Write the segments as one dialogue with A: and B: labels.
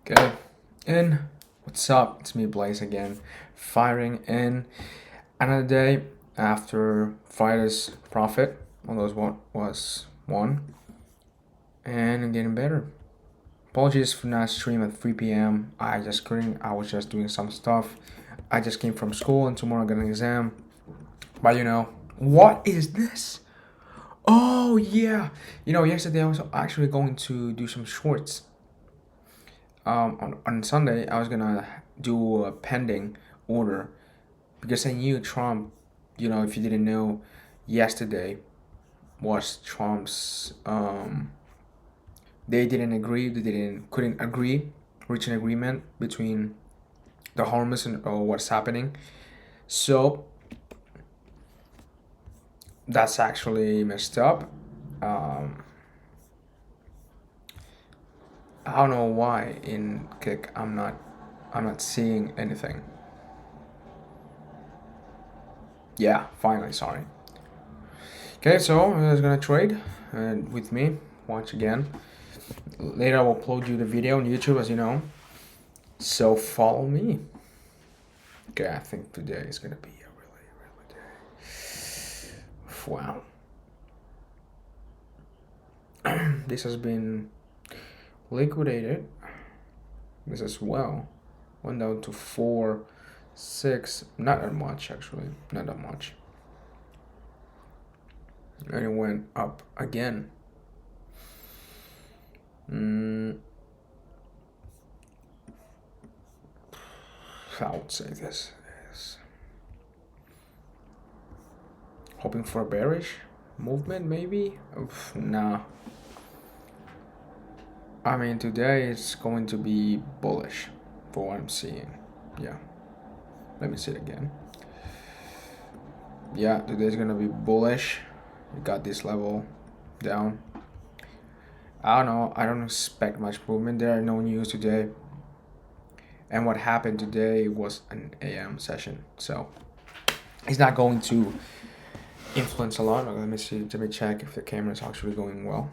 A: Okay, and what's up? It's me, Blaze again, firing in another day after Friday's profit. One of those one was one, and getting better. Apologies for not stream at 3 p.m. I just couldn't. I was just doing some stuff. I just came from school, and tomorrow I got an exam. But what is this? Oh yeah, yesterday I was actually going to do some shorts. On Sunday, I was gonna do a pending order because I knew Trump. If you didn't know, yesterday was Trump's. They didn't agree. Couldn't agree, reach an agreement between the Hormuz and what's happening. So that's actually messed up. Um, I don't know why in Kick I'm not seeing anything. Yeah, finally, sorry. Okay, so I was gonna trade with me once again. Later I will upload you the video on YouTube, as you know. So follow me. Okay, I think today is gonna be a really, really day. Wow. This has been liquidated. This as well. Went down to 4, 6. Not that much actually. Not that much. And it went up again. I would say this is hoping for a bearish movement, maybe. Nah. I mean, today it's going to be bullish for what I'm seeing. Yeah. Let me see it again. Yeah, today's gonna be bullish. We got this level down. I don't know. I don't expect much movement there. No news today. And what happened today was an AM session. So it's not going to influence a lot. Let me see. Let me check if the camera is actually going well.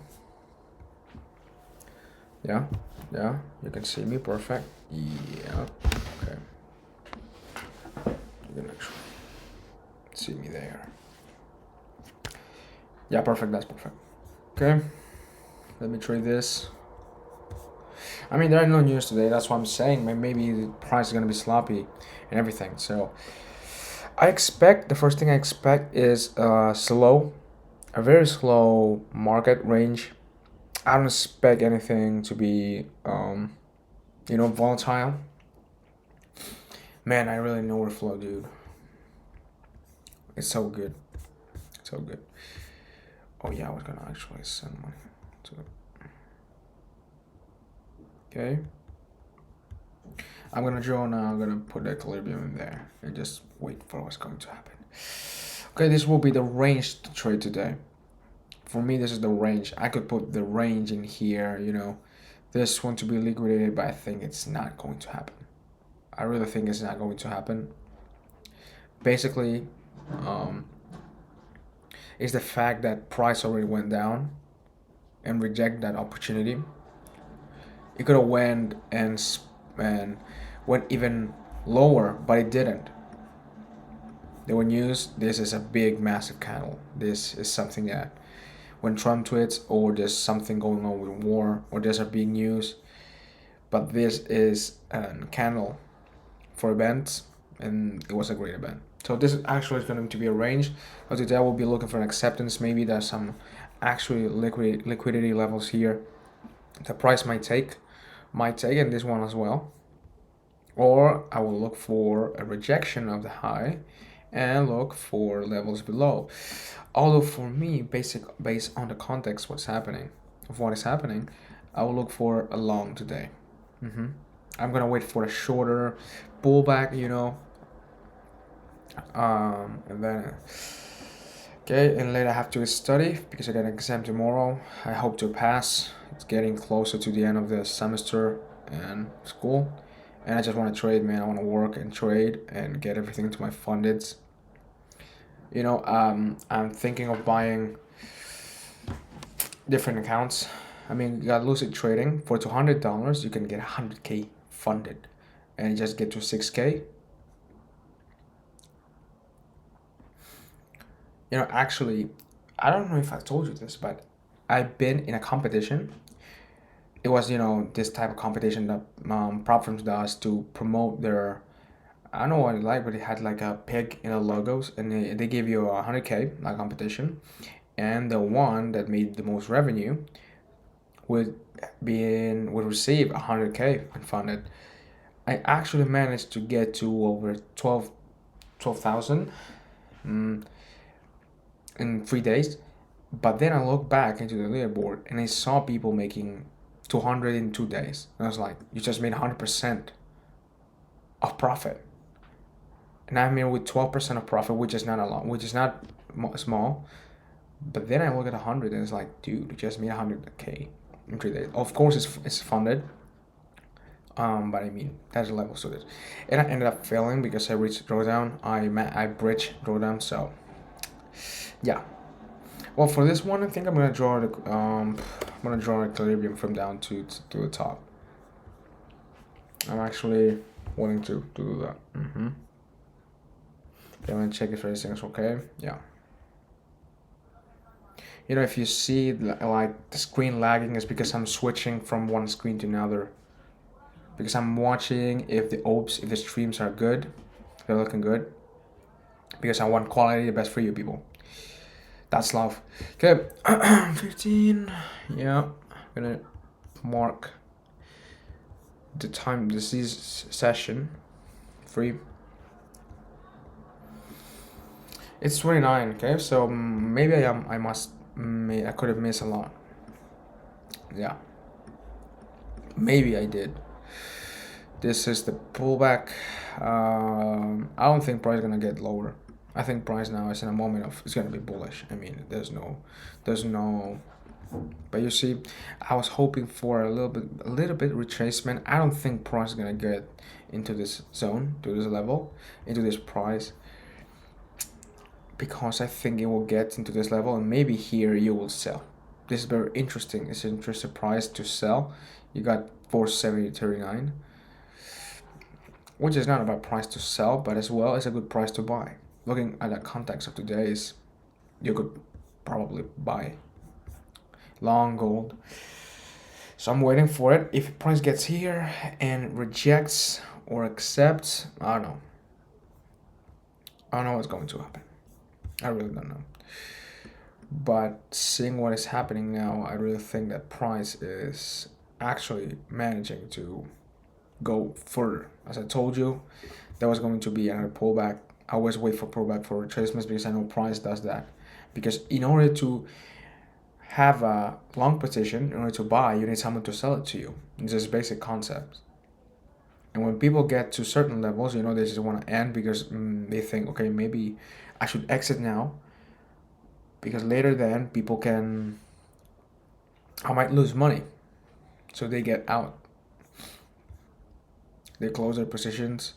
A: Yeah, you can see me perfect. Yeah, okay. You can actually see me there. Yeah, perfect. That's perfect. Okay, let me trade this. I mean, there are no news today. That's what I'm saying. Maybe the price is gonna be sloppy and everything. So the first thing I expect is a very slow market range. I don't expect anything to be, volatile. Man, I really know where flow, dude. It's so good. So good. Oh yeah, I was gonna actually send money to it. Okay. I'm gonna draw now. I'm gonna put the equilibrium in there and just wait for what's going to happen. Okay, this will be the range to trade today. For me, this is the range. I could put the range in here, this one to be liquidated, but I think it's not going to happen. I really think it's not going to happen. Basically, is the fact that price already went down and reject that opportunity. It could have went and went even lower, but it didn't. They were news. This is a big, massive candle. This is something that when Trump tweets, or there's something going on with war, or there's a big news. But this is a candle for events, and it was a great event. So this is actually going to be a range. But today I will be looking for an acceptance. Maybe there's some actually liquidity levels here. The price might take in this one as well. Or I will look for a rejection of the high and look for levels below. Although for me, based on the context of what is happening, I will look for a long today. I'm gonna wait for a shorter pullback, and then okay, and later I have to study because I got an exam tomorrow. I hope to pass. It's getting closer to the end of the semester and school, and I just want to trade, man. I want to work and trade and get everything to my fundeds. I'm thinking of buying different accounts I mean, you got lucid trading for $200. You can get 100K funded, and you just get to 6K. Actually, I don't know if I told you this, but I've been in a competition. It was, this type of competition that prop firms does to promote their. I don't know what it like, but it had like a pig in the logos, and they gave you 100K like competition, and the one that made the most revenue would would receive 100K unfunded. I actually managed to get to over 12,000 in 3 days. But then I looked back into the leaderboard and I saw people making 200 in 2 days. And I was like, you just made 100% of profit. And I mean, with 12% of profit, which is not a lot, which is not small. But then I look at 100 and it's like, dude, you just made 100K in 3 days. Of course, it's funded. But I mean, that's a level to it. And I ended up failing because I reached drawdown. I bridged drawdown. So yeah. Well, for this one, I think I'm gonna draw equilibrium from down to the top. I'm actually wanting to do that. Okay, I'm gonna check if everything's okay. Yeah. If you see like the screen lagging, is because I'm switching from one screen to another. Because I'm watching if the streams are good, they're looking good. Because I want quality the best for you people. That's love. Okay, 15. Yeah, I'm gonna mark the time. This is session 3. It's 29. Okay, so maybe I could have missed a lot. Yeah, maybe I did. This is the pullback. I don't think price is gonna get lower. I think price now is in a moment of it's gonna be bullish. I mean, there's no. But you see, I was hoping for a little bit retracement. I don't think price is gonna get into this zone, to this level, into this price, because I think it will get into this level and maybe here you will sell. This is very interesting. It's an interesting price to sell. You got 470.39. Which is not a bad price to sell, but as well as a good price to buy. Looking at the context of today's, you could probably buy long gold. So I'm waiting for it. If price gets here and rejects or accepts, I don't know. I don't know what's going to happen. I really don't know. But seeing what is happening now, I really think that price is actually managing to go further. As I told you, there was going to be another pullback. I always wait for pullback for retracements because I know price does that. Because in order to have a long position, in order to buy, you need someone to sell it to you. It's just basic concepts. And when people get to certain levels, they just want to end because they think, okay, maybe I should exit now. Because later then I might lose money. So they get out. They close their positions.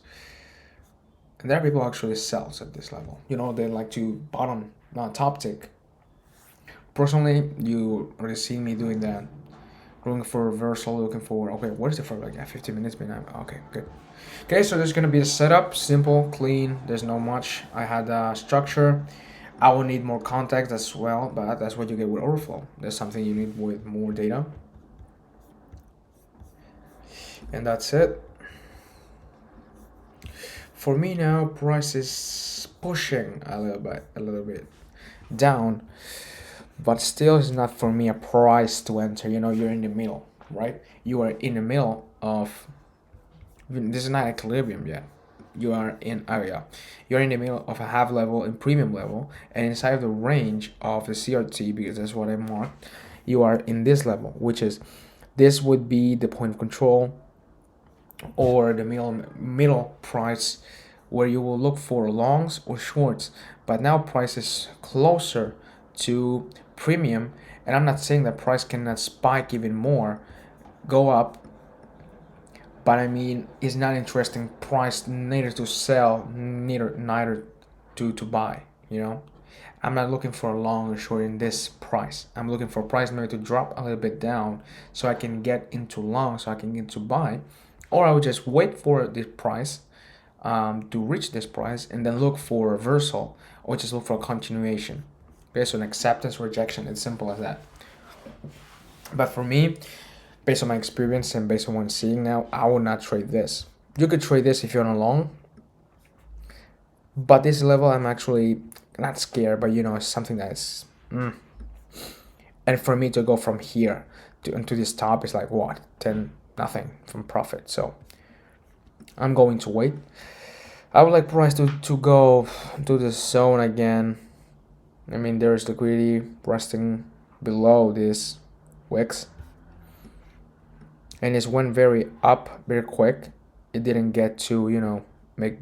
A: And there are people who actually sells at this level. They like to bottom, not top tick. Personally, you already see me doing that. Looking for reversal, looking for, okay, what is it for? Like, 15 minutes, okay, good. Okay, so there's gonna be a setup, simple, clean, there's no much. I had a structure. I will need more context as well, but that's what you get with overflow. There's something you need with more data. And that's it. For me now, price is pushing a little bit down, but still it's not for me a price to enter. You're in the middle, right? You are in the middle of, this is not equilibrium yet. You're in the middle of a half level and premium level, and inside of the range of the CRT, because that's what I marked, you are in this level, which is, this would be the point of control, or the middle price, where you will look for longs or shorts. But now price is closer to premium, and I'm not saying that price cannot spike even more, go up, but I mean, it's not interesting price neither to sell, neither to buy. I'm not looking for a long or short in this price. I'm looking for price maybe to drop a little bit down so I can get into long, so I can get to buy, or I would just wait for this price to reach this price and then look for reversal or just look for a continuation based on acceptance, rejection. It's simple as that. But for me, based on my experience and based on what I'm seeing now, I would not trade this. You could trade this if you're on a long, but this level I'm actually not scared, but it's something that's and for me to go from here to into this top is like what 10 nothing from profit. So I'm going to wait. I would like price to go to the zone again. I mean, there's liquidity resting below this wicks, and it went very up very quick. It didn't get to make,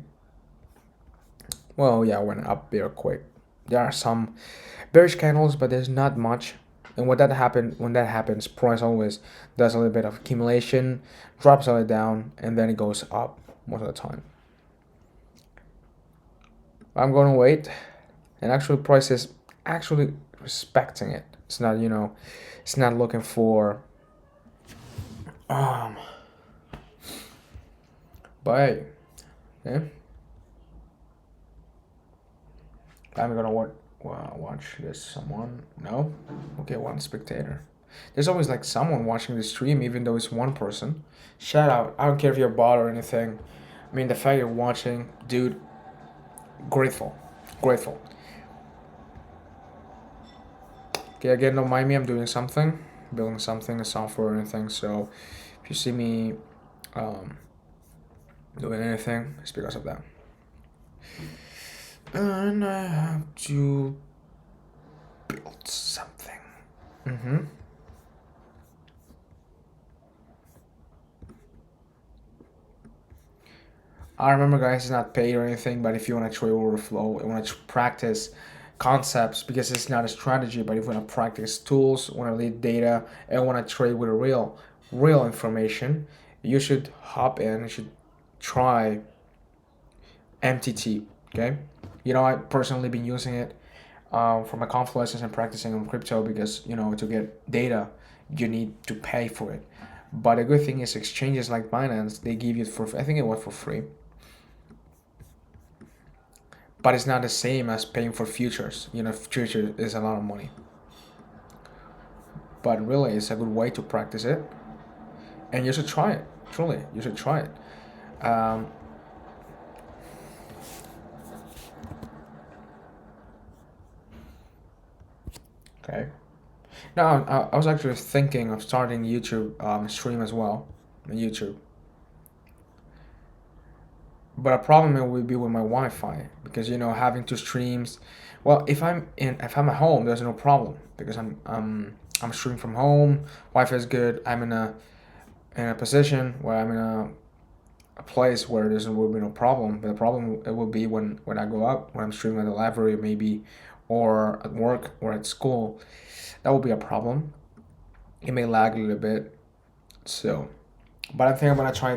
A: well, yeah, it went up very quick. There are some bearish candles, but there's not much. And when that happens, price always does a little bit of accumulation, drops a little down, and then it goes up most of the time. I'm going to wait, and actually price is actually respecting it. It's not it's not looking for but hey, yeah. I'm gonna watch this. Someone? No? Okay, one spectator. There's always like someone watching the stream, even though it's one person. Shout out. I don't care if you're a bot or anything. I mean, the fact you're watching, dude, grateful. Grateful. Okay, again, don't mind me. I'm doing something. Building something, a software or anything. So if you see me doing anything, it's because of that. And I have to build something. I remember, guys, it's not paid or anything, but if you want to trade order flow and want to practice concepts, because it's not a strategy, but if you want to practice tools, want to lead data, and want to trade with a real information, you should hop in. You should try MTT. Okay, I personally been using it for my conf lessons and practicing on crypto because to get data you need to pay for it. But the good thing is exchanges like Binance, they give you it for, I think it was for free. But it's not the same as paying for futures. Futures is a lot of money. But really, it's a good way to practice it. And you should try it. Truly, you should try it. Okay. Now, I was actually thinking of starting YouTube stream as well on YouTube. But a problem it would be with my Wi-Fi because having two streams. Well, if I'm at home, there's no problem because I'm streaming from home. Wi-Fi is good. I'm in a position where I'm in a place where there will be no problem. But the problem it will be when I go up, when I'm streaming at the library maybe, or at work or at school. That will be a problem. It may lag a little bit. So, but I think I'm gonna try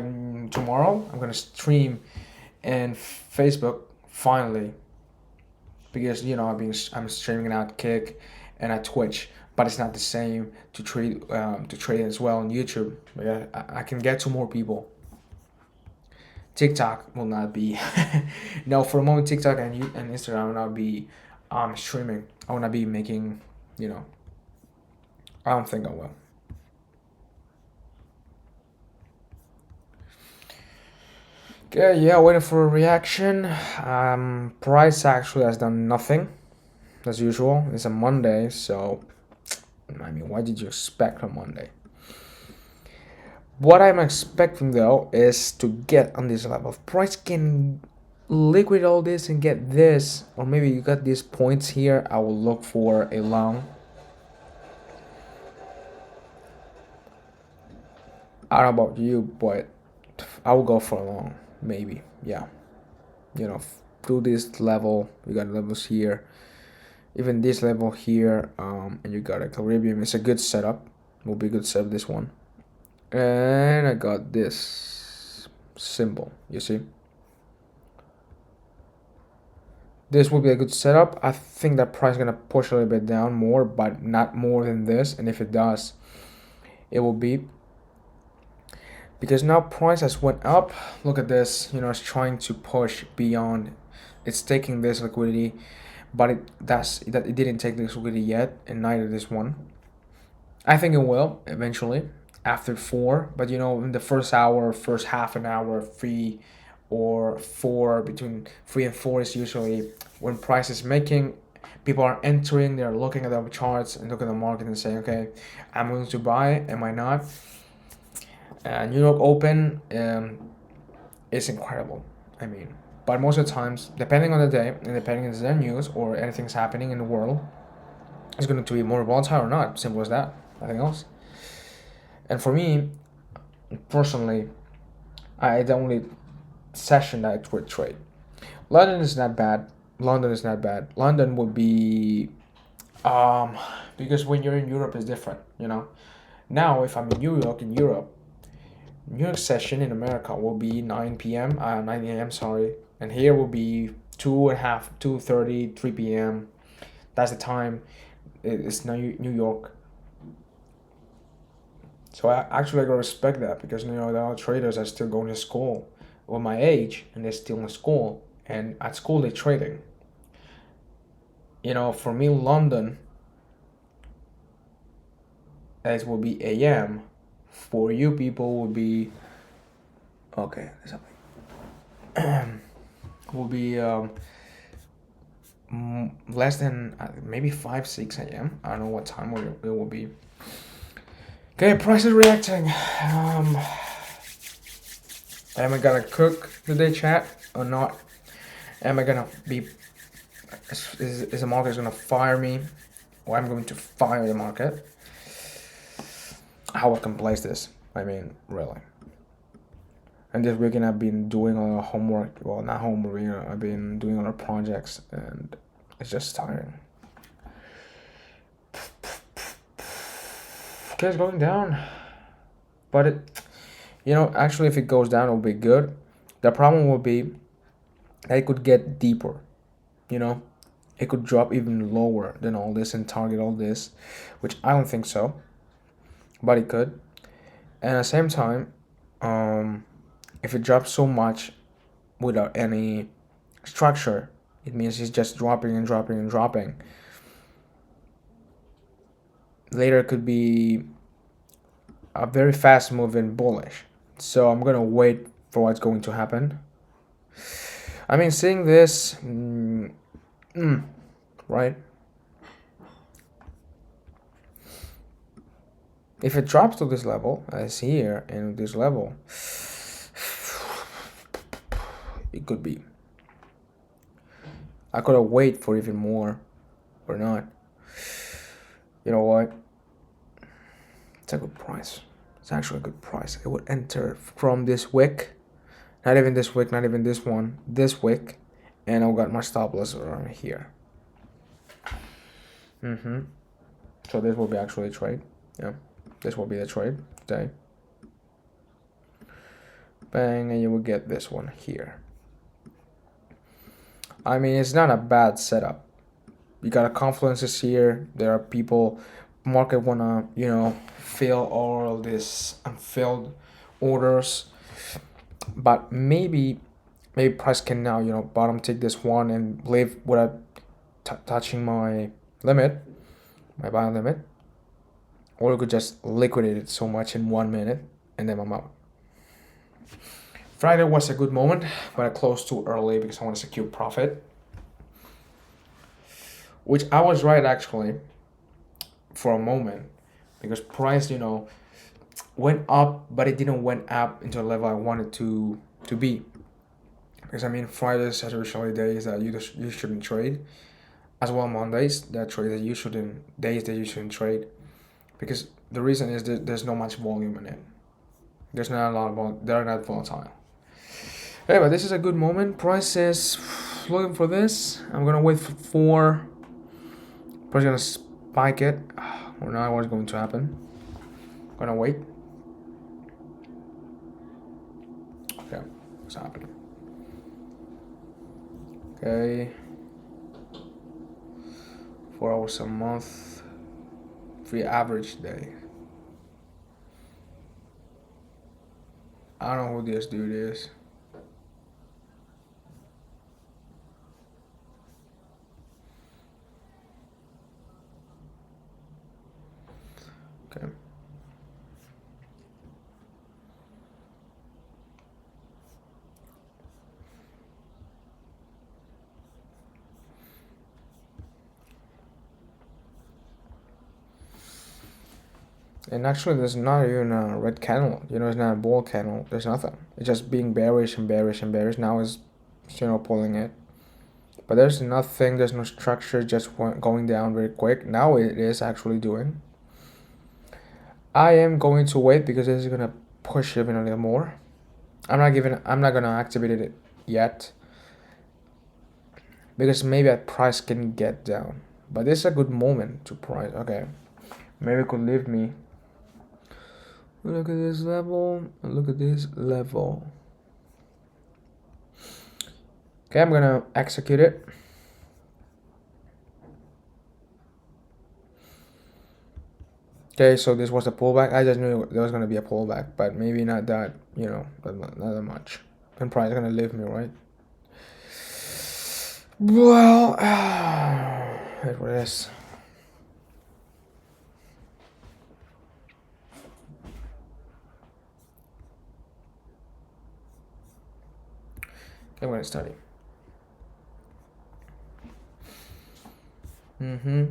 A: tomorrow. I'm gonna stream and Facebook finally, because I'm streaming out Kick and at Twitch, but it's not the same to trade as well on YouTube. I can get to more people. TikTok will not be no, for a moment TikTok and Instagram will not be streaming. I will not be making I don't think I will. Okay, yeah, waiting for a reaction. Price actually has done nothing, as usual. It's a Monday, so I mean, what did you expect on Monday? What I'm expecting though is to get on this level. If price can liquidate all this and get this, or maybe you got these points here, I will look for a long. I don't know about you, but I will go for a long, maybe. Yeah, through this level, we got levels here, even this level here, and you got a Caribbean. It's a good setup. Will be a good setup, this one. And I got this symbol, you see. This will be a good setup. I think that price is gonna push a little bit down more, but not more than this. And if it does, it will be, because now price has went up. Look at this. It's trying to push beyond. It's taking this liquidity, but it didn't take this liquidity yet, and neither this one. I think it will eventually after 4, but in the first hour, first half an hour, 3 or 4, between 3 and 4 is usually when price is making. People are entering, they're looking at the charts and looking at the market and saying, okay, I'm going to buy, am I not? New York Open is incredible. I mean, but most of the times, depending on the day and depending on the news or anything's happening in the world, it's going to be more volatile or not. Simple as that. Nothing else. And for me, personally, the only session that I would trade. London is not bad. London would be, because when you're in Europe, it's different. Now, if I'm in Europe, New York session in America will be 9 p.m. 9 a.m. Sorry, and here will be 2:30, 3 p.m. That's the time. It's New York. So I actually gotta respect that, because there are traders that are still going to school with my age, and they're still in school, and at school they're trading. For me, London, it will be a.m. For you people will be okay. Will be less than maybe 5-6 a.m. I don't know what time it will be. Okay, price is reacting. Am I gonna cook today, chat, or not? Am I gonna be? Is the market gonna fire me, or I'm going to fire the market? How I can place this? I mean, really. And this weekend I've been doing a lot of homework. Well, not homework. I've been doing a lot of projects, and it's just tiring. Okay, it's going down, but actually, if it goes down, it'll be good. The problem will be that it could get deeper. It could drop even lower than all this and target all this, which I don't think so, but it could. And at the same time, if it drops so much without any structure, it means it's just dropping and dropping and dropping. Later, it could be a very fast moving bullish. So I'm gonna wait for what's going to happen. I mean, seeing this, right? If it drops to this level, as here, and this level, it could be. I could have waited for even more, or not. You know what? It's a good price. It's actually a good price. It would enter from this wick, not even this wick, not even this one, this wick, and I've got my stop loss around here. So this will be actually a trade. Yeah, this will be the trade today. Bang, and you will get this one here. I mean, it's not a bad setup. You got a confluences here. There are people, market wanna fill all of this unfilled orders, but maybe price can now bottom take this one and leave without touching my limit, my buy limit, or you could just liquidate it so much in 1 minute and then I'm out. Friday was a good moment, but I closed too early because I want to secure profit, which I was right actually for a moment, because price went up, but it didn't went up into a level I wanted to be. Because Fridays are usually days that you shouldn't trade, as well Mondays that trade that you shouldn't, days that you shouldn't trade, because the reason is that there's not much volume in it. There's not a lot of they're not volatile. Anyway, this is a good moment. Price is looking for this. I'm gonna wait for price gonna spike it, or not. What's going to happen? Gonna wait. Okay, what's happening? Okay, 4 hours a month, free average day. I don't know who this dude is. Okay. And actually, there's not even a red candle. It's not a bull candle. There's nothing. It's just being bearish and bearish and bearish. Now it's, pulling it. But there's nothing. There's no structure. Just going down very quick. Now it is actually doing. I am going to wait because this is gonna push even a little more. I'm not gonna activate it yet because maybe at price can get down. But this is a good moment to price. Okay, maybe it could leave me. Look at this level. Look at this level. Okay, I'm gonna execute it. Okay, so this was a pullback. I just knew there was gonna be a pullback, but maybe not that. Not that much. And price is gonna leave me, right? Well, it was. Okay, I'm gonna study. Mm-hmm.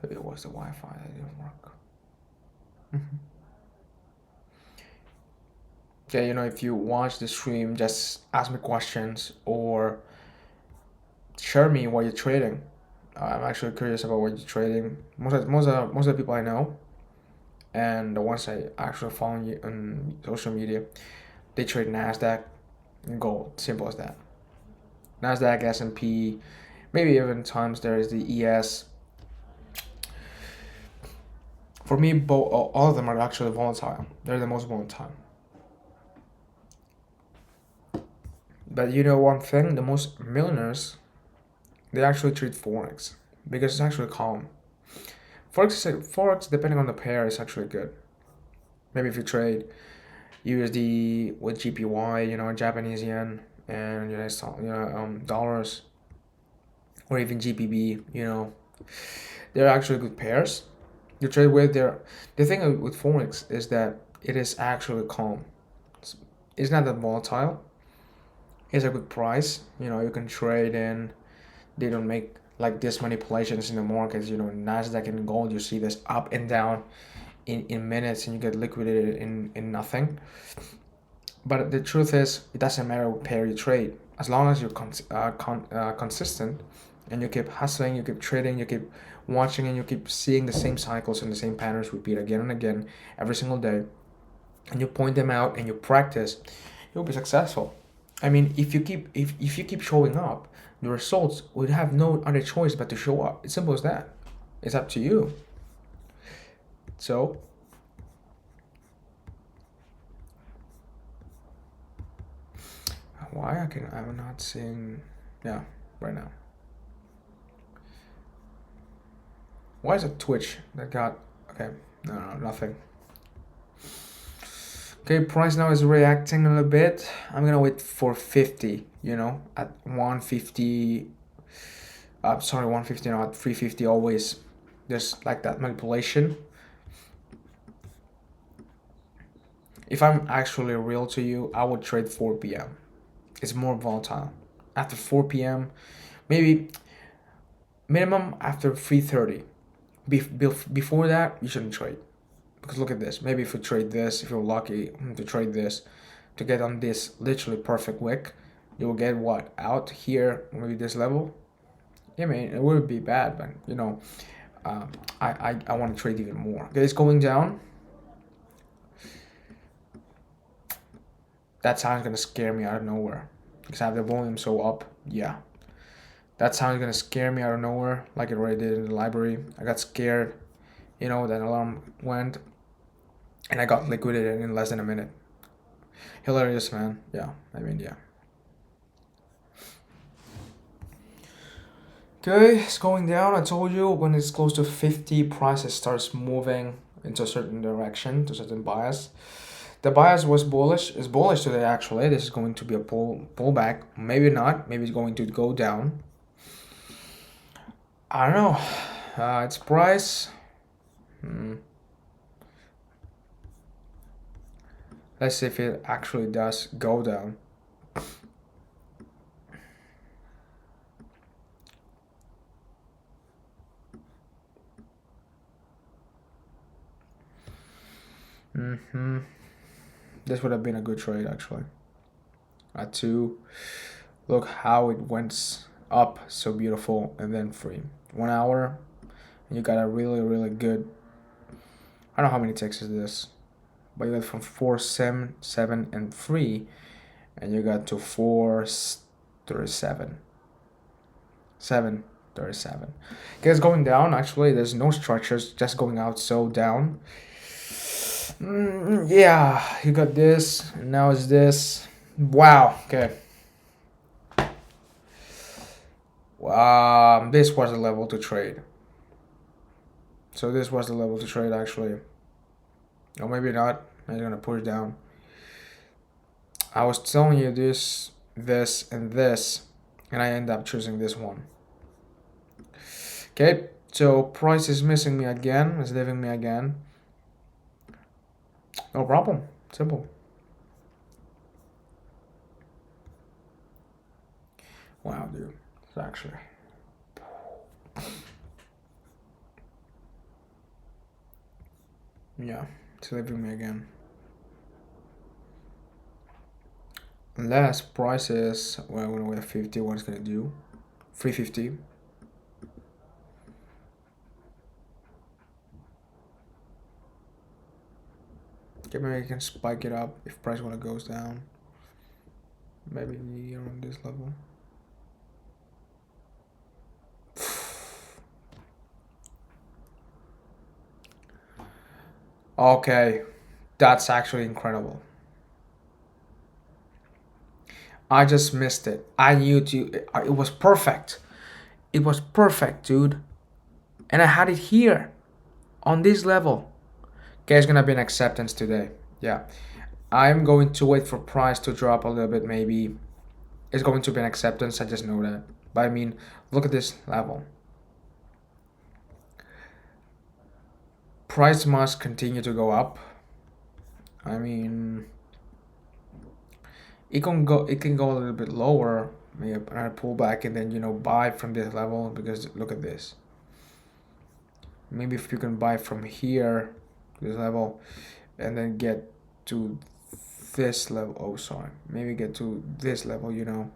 A: Maybe it was the Wi-Fi that didn't work. Okay, if you watch the stream, just ask me questions or share me what you're trading. I'm actually curious about what you're trading. Most of the people I know, and the ones I actually follow on social media, they trade Nasdaq and gold. Simple as that. Nasdaq, S&P, maybe even times there is the ES. For me, all of them are actually volatile. They're the most volatile. But one thing, the most millionaires, they actually trade Forex because it's actually calm. Forex, depending on the pair, is actually good. Maybe if you trade USD with GPY, Japanese yen, and dollars, or even GBP, they're actually good pairs. You trade with the thing with Forex is that it is actually calm. It's not that volatile. It's a good price. You can trade in. They don't make like this manipulations in the markets. Nasdaq and gold, you see this up and down in minutes, and you get liquidated in nothing. But the truth is, it doesn't matter what pair you trade, as long as you're consistent and you keep hustling, you keep trading, you keep watching, and you keep seeing the same cycles and the same patterns repeat again and again every single day, and you point them out and you practice, you'll be successful. I mean, if you keep showing up, the results would have no other choice but to show up. It's simple as that. It's up to you. So why I'm not seeing, yeah, right now. Why is it Twitch that got, okay, no, nothing. Okay, price now is reacting a little bit. I'm gonna wait for 50, at 150. Sorry, 150, not 350 always. There's like that manipulation. If I'm actually real to you, I would trade 4 p.m. It's more volatile. After 4 p.m., maybe minimum after 3:30. Before that, you shouldn't trade. Because look at this. Maybe if you trade this, if you're lucky to trade this, to get on this literally perfect wick, you will get what? Out here, maybe this level? Yeah, man, it would be bad, but I want to trade even more. Okay, it's going down. That sound's gonna scare me out of nowhere because I have the volume so up. Yeah, that sound's gonna scare me out of nowhere, like it already did in the library. I got scared, that alarm went, and I got liquidated in less than a minute. Hilarious, man. Yeah, I mean, yeah. Okay, it's going down. I told you when it's close to 50, price starts moving into a certain direction, to a certain bias. The bias was bullish. It's bullish today actually. This is going to be a pullback. Maybe not. Maybe it's going to go down. I don't know. Its price. Let's see if it actually does go down. This would have been a good trade actually. At 2. Look how it went up so beautiful, and then 3. 1 hour, and you got a really, really good. I don't know how many ticks is this, but you got from 4, 7, 7, and 3, and you got to 437. 737. Okay, it's going down actually. There's no structures, just going out so down. Yeah, you got this, and now it's this. Wow. Okay. This was the level to trade. So this was the level to trade actually. Or maybe not. I'm gonna push down. I was telling you this, and this, and I end up choosing this one. Okay, so price is missing me again, is leaving me again. No problem. Simple. Wow, dude. It's actually. Yeah, it's leaving me again. Unless price is, well, when we have 50, what it's gonna do? 350. Okay, maybe I can spike it up if price wanna goes down. Maybe around this level. Okay, that's actually incredible. I just missed it. I knew it was perfect. It was perfect, dude. And I had it here on this level. Okay, it's gonna be an acceptance today. Yeah. I'm going to wait for price to drop a little bit, maybe. It's going to be an acceptance, I just know that. But I mean, look at this level. Price must continue to go up. I mean, it can go a little bit lower, maybe another pullback, and then buy from this level, because look at this. Maybe if you can buy from here, this level, and then get to this level. Oh, sorry. Maybe get to this level, and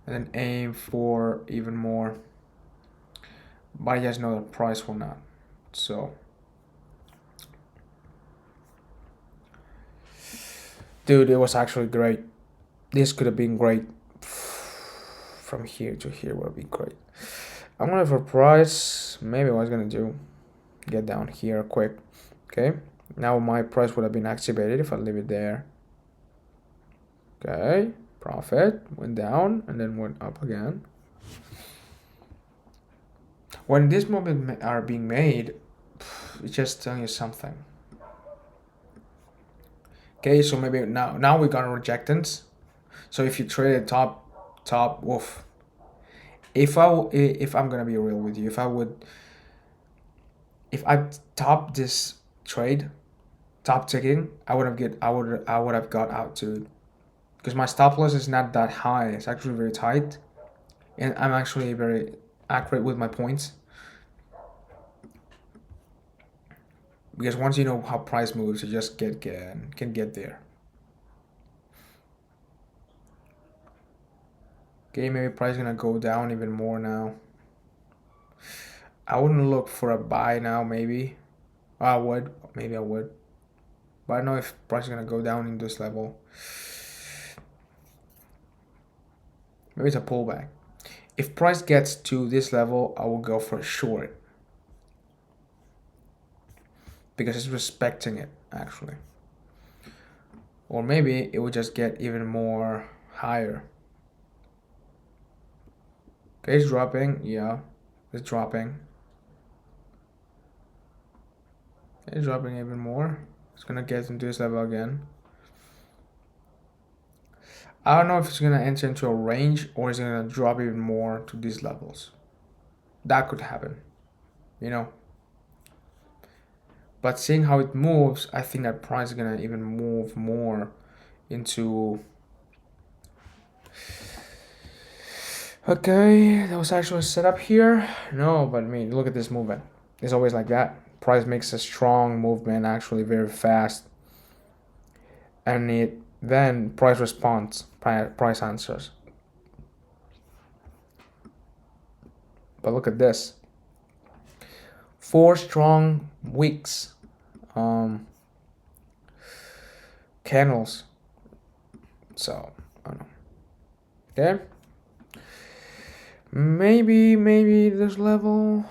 A: then aim for even more. But I just know the price will not. So, dude, it was actually great. This could have been great. From here to here would be great. I'm gonna for price. Maybe what I was gonna do, get down here quick. Okay. Now my price would have been activated if I leave it there. Okay. Profit went down and then went up again. When these movements are being made, it's just telling you something. Okay, so maybe now we got rejectance. So if you trade top, woof. If I'm gonna be real with you, if I top this trade, top ticking, I would have got out to, because my stop loss is not that high. It's actually very tight, and I'm actually very accurate with my points. Because once you know how price moves, you just can get there. Okay, maybe price gonna go down even more now. I wouldn't look for a buy now. Maybe I would. but I don't know if price is gonna go down in this level. Maybe it's a pullback. If price gets to this level, I will go for a short because it's respecting it actually. Or maybe it will just get even more higher. Okay, it's dropping. Yeah, it's dropping. It's dropping even more. It's gonna get into this level again. I don't know if it's gonna enter into a range or it's gonna drop even more to these levels. That could happen, you know. But seeing how it moves, I think that price is gonna even move more into. Okay, that was actually set up here. No, but I mean, look at this movement. It's always like that. Price makes a strong movement, actually very fast, and it then price responds, price answers. But look at this. 4 strong weeks, candles. So I don't know. Okay. Maybe this level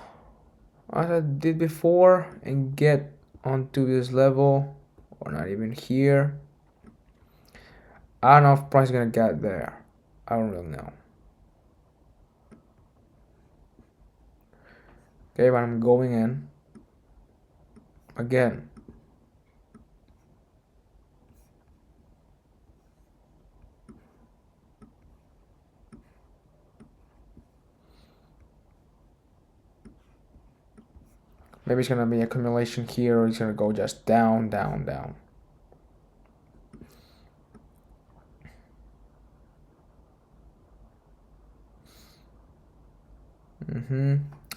A: as I did before and get onto this level or not even here. I don't know if price is gonna get there. I don't really know. Okay, but I'm going in again. Maybe it's gonna be accumulation here, or it's gonna go just down, down, down.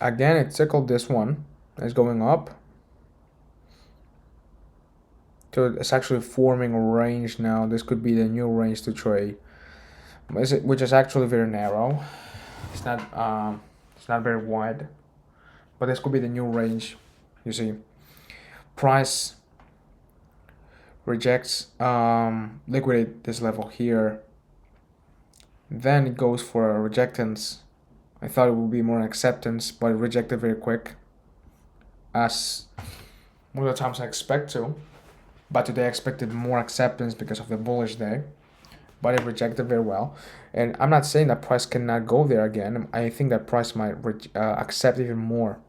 A: Again, it circled this one. It's going up. So it's actually forming a range now. This could be the new range to trade, which is actually very narrow. It's not very wide, but this could be the new range. You see, price rejects, liquidate this level here. Then it goes for a rejectance. I thought it would be more acceptance, but it rejected very quick, as most of the times I expect to. But today I expected more acceptance because of the bullish day, but it rejected very well. And I'm not saying that price cannot go there again. I think that price might accept even more.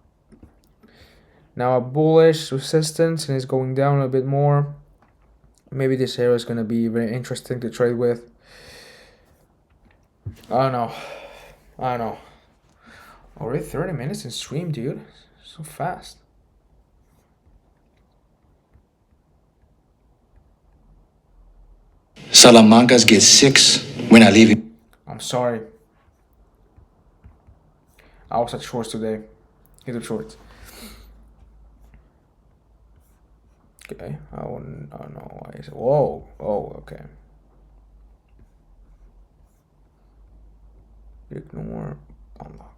A: Now a bullish resistance and it's going down a bit more. Maybe this area is going to be very interesting to trade with. I don't know. I don't know. Already 30 minutes in stream, dude. So fast.
B: Salamancas get 6 when I leave.
A: I'm sorry. I was at shorts today. Hit the shorts. Okay. I don't know why. Whoa. Oh, okay. Ignore. Unlock.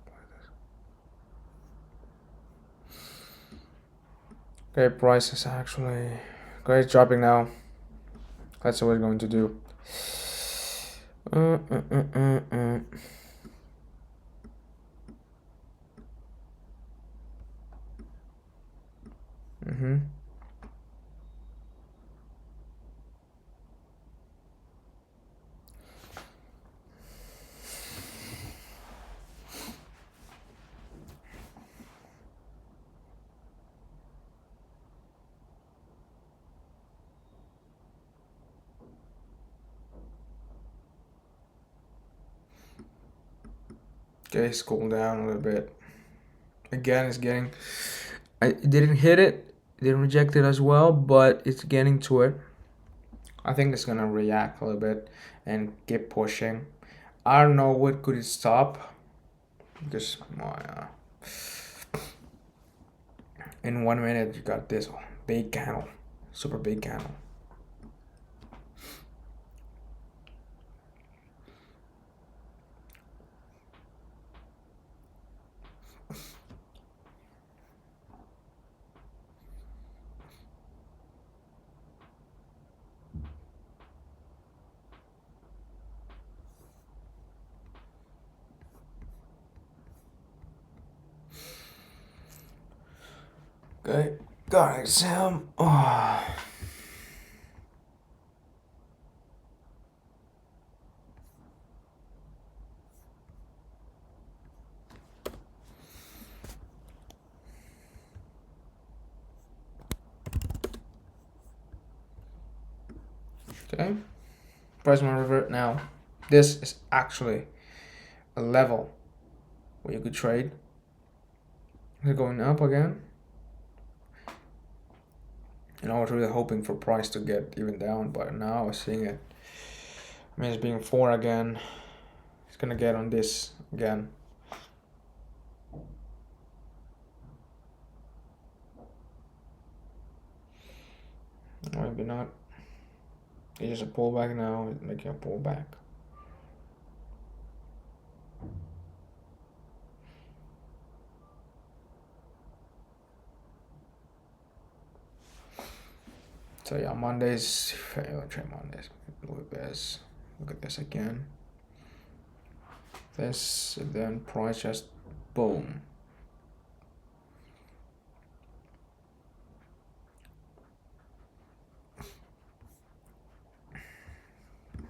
A: Okay, price is actually. Okay, it's dropping now. That's what we're going to do. Okay, it's cooled down a little bit. Again, it's getting. It didn't hit it. It didn't reject it as well, but it's getting to it. I think it's gonna react a little bit and keep pushing. I don't know what could it stop because in 1 minute you got this big candle, super big candle. Okay, got exam. Oh. Okay, price will revert now. This is actually a level where you could trade. It's going up again. And I was really hoping for price to get even down, but now I'm seeing it. I mean, it's being 4 again. It's gonna get on this again. Maybe not. It's just a pullback now. It's making a pullback. So yeah, Mondays. I'll try Mondays. Look at this. Look at this again. This, and then price just boom.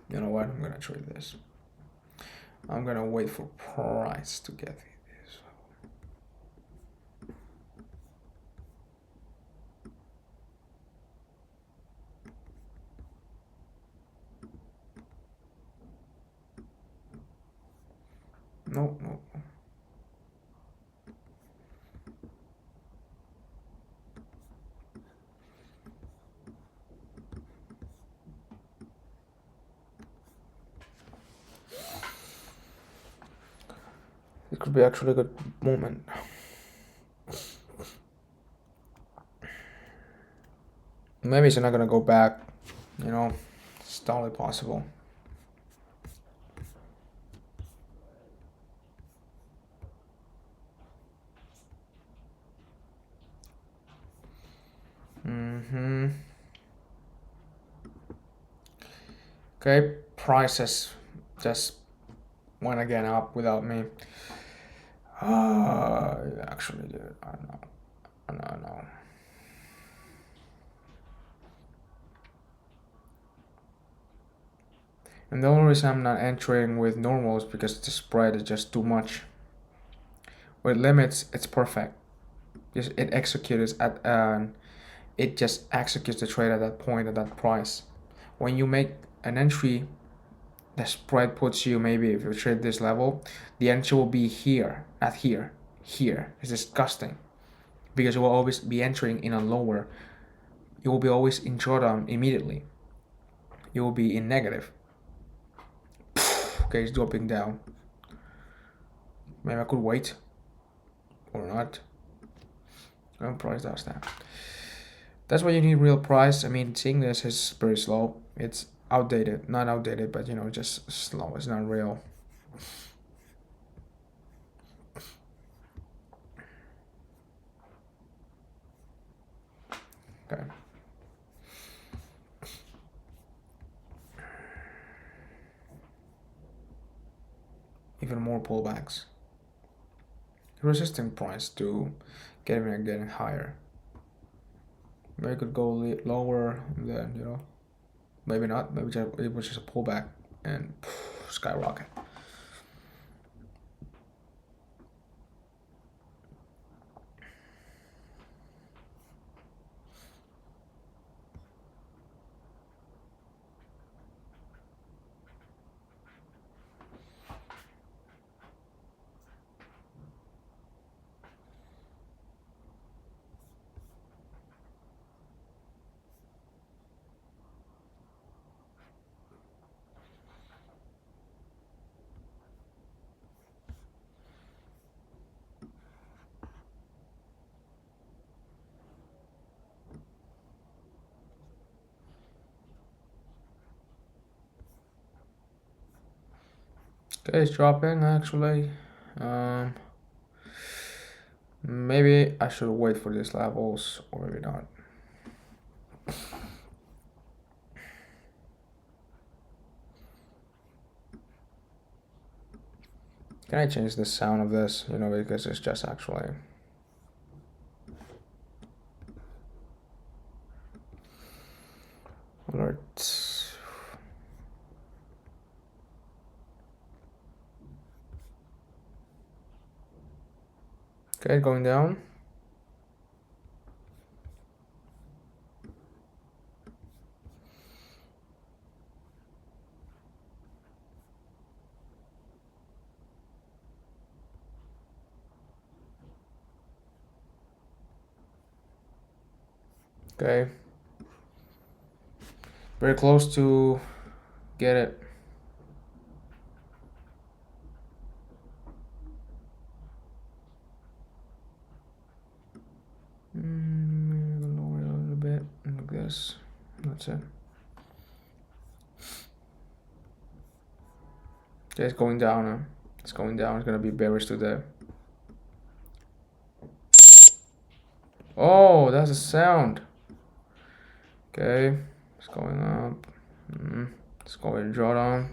A: You know what? I'm gonna trade this. I'm gonna wait for price to get this. No, no. It could be actually a good moment. Maybe it's not gonna go back. You know, it's totally possible. Okay, prices just went again up without me. Actually, dude, I know. I know. And the only reason I'm not entering with normal is because the spread is just too much. With limits, it's perfect. It executes at it just executes the trade at that point at that price. When you make an entry, the spread puts you, maybe if you trade this level, the entry will be here, not here. Here. It's disgusting because you will always be entering in a lower. You will be always in drawdown immediately. You will be in negative. Okay, it's dropping down. Maybe I could wait or not. And price does that. That's why you need real price. I mean, seeing this is very slow. It's outdated, not outdated, but you know, just slow. It's not real. Okay. Even more pullbacks. Resisting price to getting higher. Maybe I could go lower, and then you know, maybe not. Maybe it was just a pullback and skyrocket. Okay, it's dropping actually. Maybe I should wait for these levels or maybe not. Can I change the sound of this? You know, because it's just actually. Okay, going down. Okay. Very close to get it. Lower it a little bit like this. That's it. Okay, it's going down. Huh? It's going down. It's gonna be bearish today. Oh, that's a sound. Okay, it's going up. It's going drawdown.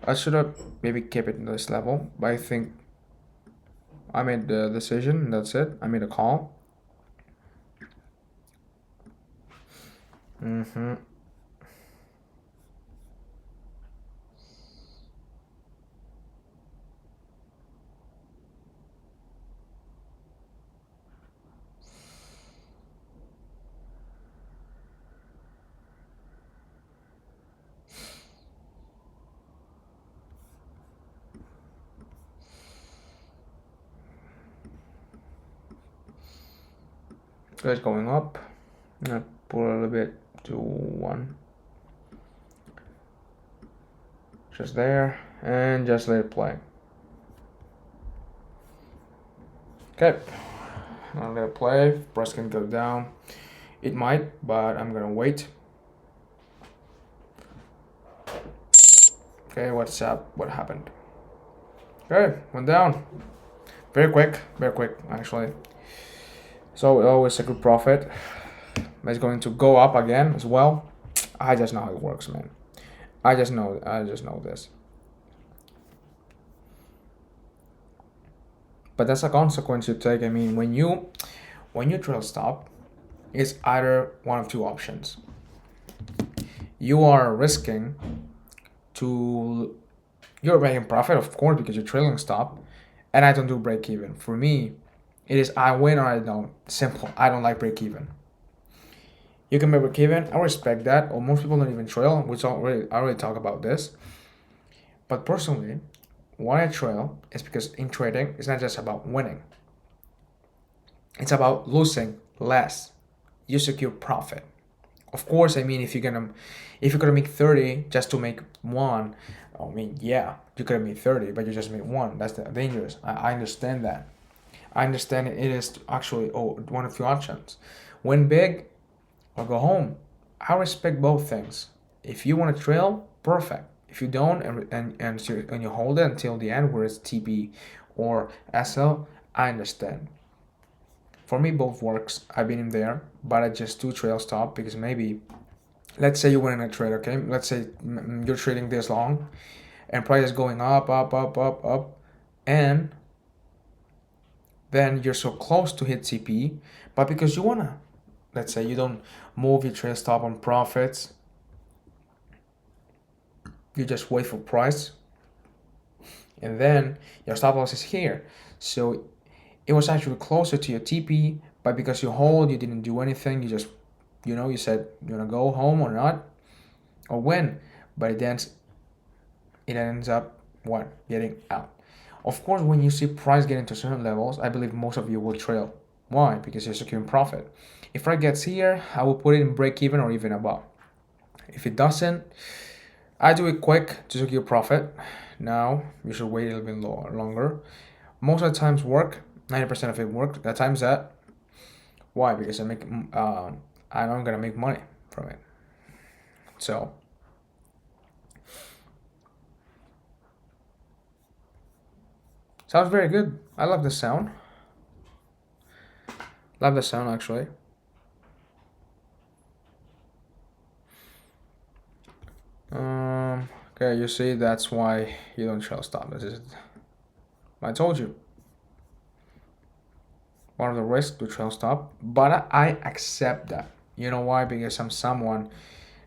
A: I should have maybe kept it in this level, but I think I made the decision. That's it. I made a call. So it's going up. I'm gonna pull a little bit to 1. Just there, and just let it play. Okay, I'll let it play. Price can go down. It might, but I'm gonna wait. Okay, what's up? What happened? Okay, went down. Very quick actually. So always a good profit. It's going to go up again as well. I just know how it works, man. I just know this. But that's a consequence you take. I mean, when you trail stop, it's either one of two options. You are risking to, you're making profit, of course, because you're trailing stop, and I don't do break even. For me, it is I win or I don't. Simple. I don't like break even. You can make break even. I respect that. Or most people don't even trail, which I already talk about this. But personally, why I trail is because in trading, it's not just about winning. It's about losing less. You secure profit. Of course, I mean, if you're gonna make 30 just to make 1, I mean, yeah, you could have made 30, but you just made 1. That's dangerous. I understand that. I understand it is actually one of the options. Win big or go home. I respect both things. If you want to trail, perfect. If you don't and you hold it until the end, where it's TP or SL, I understand. For me, both works. I've been in there, but I just do trail stop because maybe, let's say you win in a trade, okay? Let's say you're trading this long, and price is going up, and then you're so close to hit TP, but because you wanna, let's say you don't move your trail stop on profits, you just wait for price, and then your stop loss is here. So it was actually closer to your TP, but because you hold, you didn't do anything. You just, you said you wanna go home or not, or when, but it ends up what? Getting out. Of course, when you see price getting to certain levels, I believe most of you will trail. Why? Because you're securing profit. If price gets here, I will put it in break even or even above. If it doesn't, I do it quick to secure profit. Now you should wait a little bit longer. Most of the times work. 90% of it worked. That time's that. Why? Because I'm gonna make money from it. So sounds very good. I love the sound. Love the sound actually. Okay, you see, that's why you don't trail stop. This is, I told you. One of the risks to trail stop, but I accept that. You know why? Because I'm someone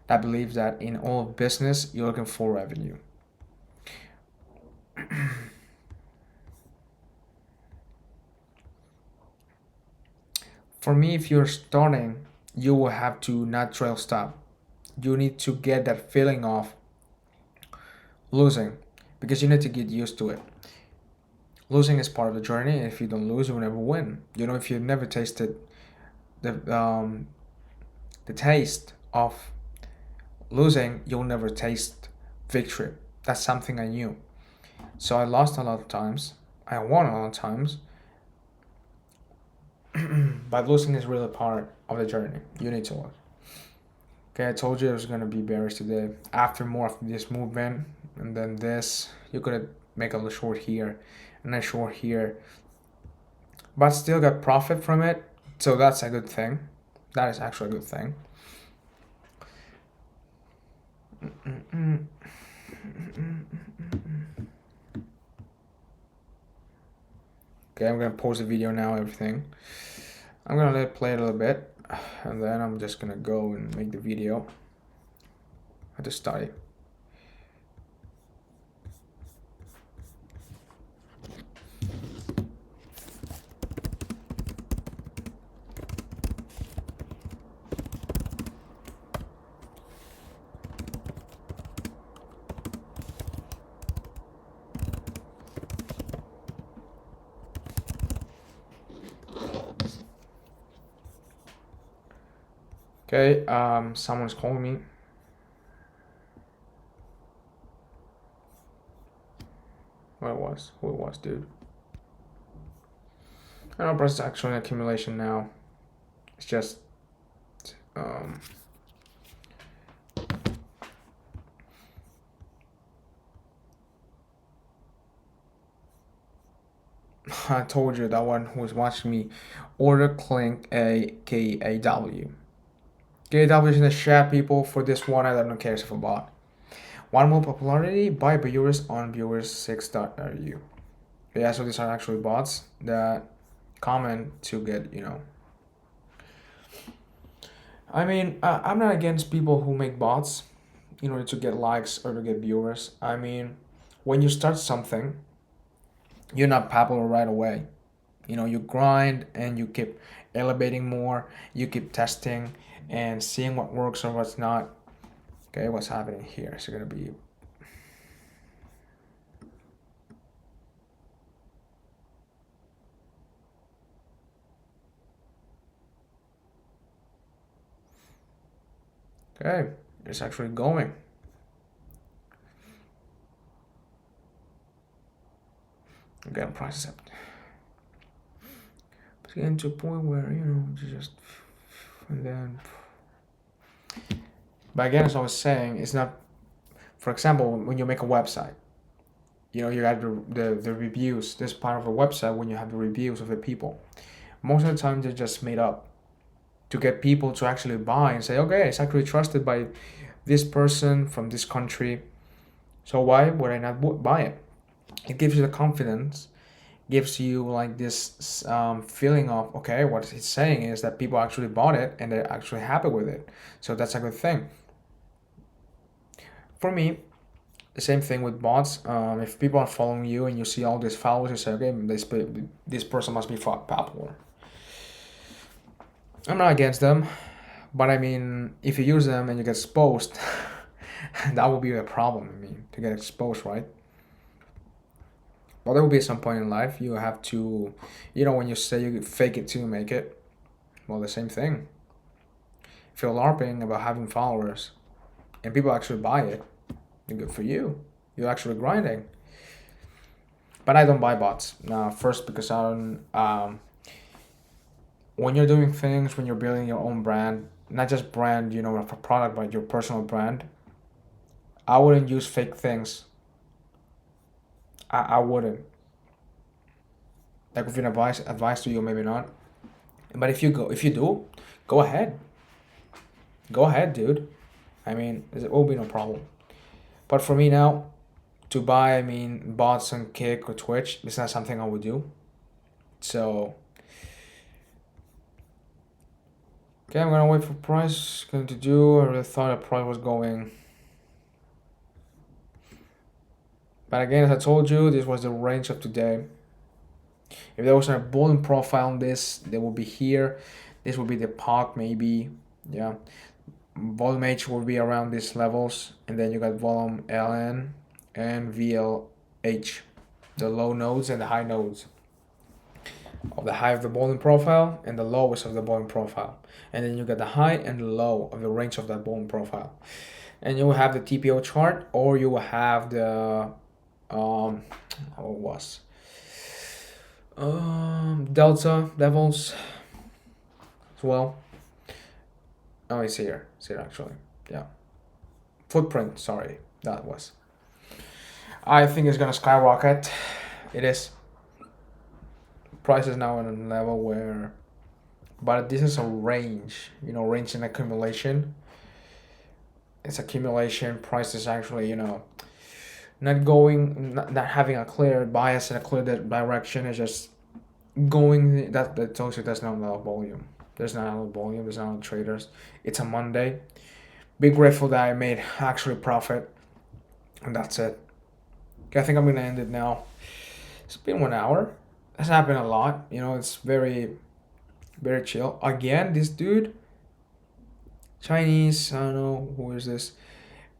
A: that believes that in all of business, you're looking for revenue. For me, if you're starting, you will have to not trail stop. You need to get that feeling of losing, because you need to get used to it. Losing is part of the journey. If you don't lose, you will never win. If you've never tasted the taste of losing, you'll never taste victory. That's something I knew. So I lost a lot of times. I won a lot of times. But losing is really part of the journey. You need to lose. Okay, I told you it was gonna be bearish today. After more of this movement and then this, you could make a short here and a short here, but still got profit from it. So that's a good thing. That is actually a good thing. Okay, I'm gonna pause the video now, everything. I'm gonna let it play a little bit, and then I'm just gonna go and make the video. I have to study. Okay, someone's calling me. Who it was, dude. I don't know, but it's actually an accumulation now. It's just, I told you that one who was watching me order Clink a KAW. KAW is in the chat, people. For this one, I don't care if I bought. One more popularity, buy viewers on viewers6.ru. Yeah, so these are actually bots that comment to get, I mean, I'm not against people who make bots in order to get likes or to get viewers. I mean, when you start something, you're not popular right away. You grind and you keep elevating more, you keep testing and seeing what works or what's not. Okay, what's happening here? Is it gonna be okay? It's actually going. Again, prices up. It's getting to a point where you just and then. But again, as I was saying, it's not. For example, when you make a website, you got the reviews. This part of a website when you have the reviews of the people. Most of the time, they're just made up to get people to actually buy and say, okay, it's actually trusted by this person from this country. So why would I not buy it? It gives you the confidence, gives you like this feeling of, okay, what it's saying is that people actually bought it and they're actually happy with it. So that's a good thing. For me, the same thing with bots. If people are following you and you see all these followers, you say, okay, this person must be popular. I'm not against them, but I mean, if you use them and you get exposed, that will be a problem. I mean, to get exposed, right? Well, there will be some point in life you have to, when you say you fake it till you make it. Well, the same thing. If you're LARPing about having followers, and people actually buy it, then good for you. You're actually grinding. But I don't buy bots. First, because I don't. When you're doing things, when you're building your own brand, not just brand, of a product, but your personal brand, I wouldn't use fake things. I wouldn't. That would be an advice to you, maybe not. But if you do, go ahead. Go ahead, dude. I mean, it will be no problem. But for me now, to buy, I mean, bots on Kick or Twitch, it's not something I would do. So, okay, I'm gonna wait for price. Going to do. I really thought the price was going. But again, as I told you, this was the range of today. If there was a bullish profile on this, they will be here. This will be the POC maybe. Yeah. Volume H will be around these levels, and then you got volume LN and VLH, the low nodes and the high nodes of the high of the Bolin profile and the lowest of the Bolin profile. And then you got the high and the low of the range of that Bolin profile. And you will have the TPO chart, or you will have the delta levels as well. Oh, it's here. It's here actually. Yeah. Footprint, sorry. That was. I think it's gonna skyrocket. It is. Price is now at a level where, but this is a range, range in accumulation. It's accumulation. Price is actually, not having a clear bias and a clear direction. It's just going. That tells you there's not a lot of volume. There's not a lot of volume. There's not a lot of traders. It's a Monday. Be grateful that I made actually profit, and that's it. Okay, I think I'm gonna end it now. It's been 1 hour. That's happened a lot. It's very, very chill. Again, this dude, Chinese. I don't know who is this.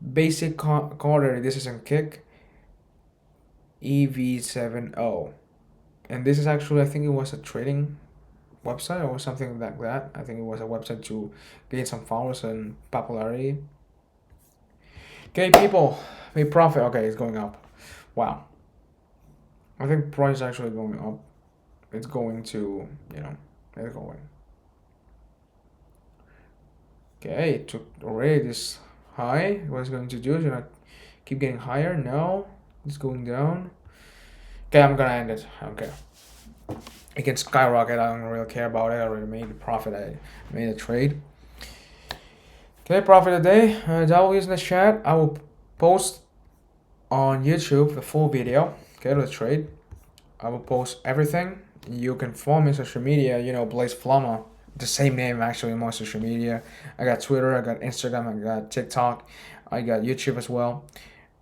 A: Basic quarter. This is in Kick. EV70, and this is actually, I think it was a trading website or something like that. I think it was a website to gain some followers and popularity. Okay, people, made profit. Okay, it's going up. Wow. I think price is actually going up. It's going to, it's going. Okay, it took already this high. What it's going to do is gonna keep getting higher. No, it's going down. Okay, I'm gonna end it. Okay. It can skyrocket. I don't really care about it. I already made a profit. I made a trade. Okay, profit of the day. W is in the chat. I will post on YouTube the full video. Okay, the trade. I will post everything. You can follow me on social media. Blaze Flama. The same name actually on my social media. I got Twitter. I got Instagram. I got TikTok. I got YouTube as well,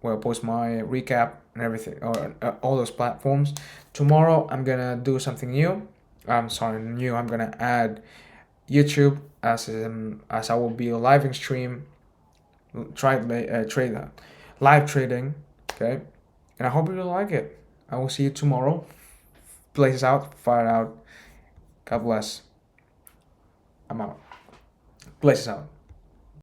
A: where I post my recap and everything, or all those platforms. Tomorrow I'm gonna do something new. I'm gonna add YouTube as I will be a live stream, live trading. Okay, and I hope you like it. I will see you tomorrow. Places out, fire out. God bless. I'm out. Places out.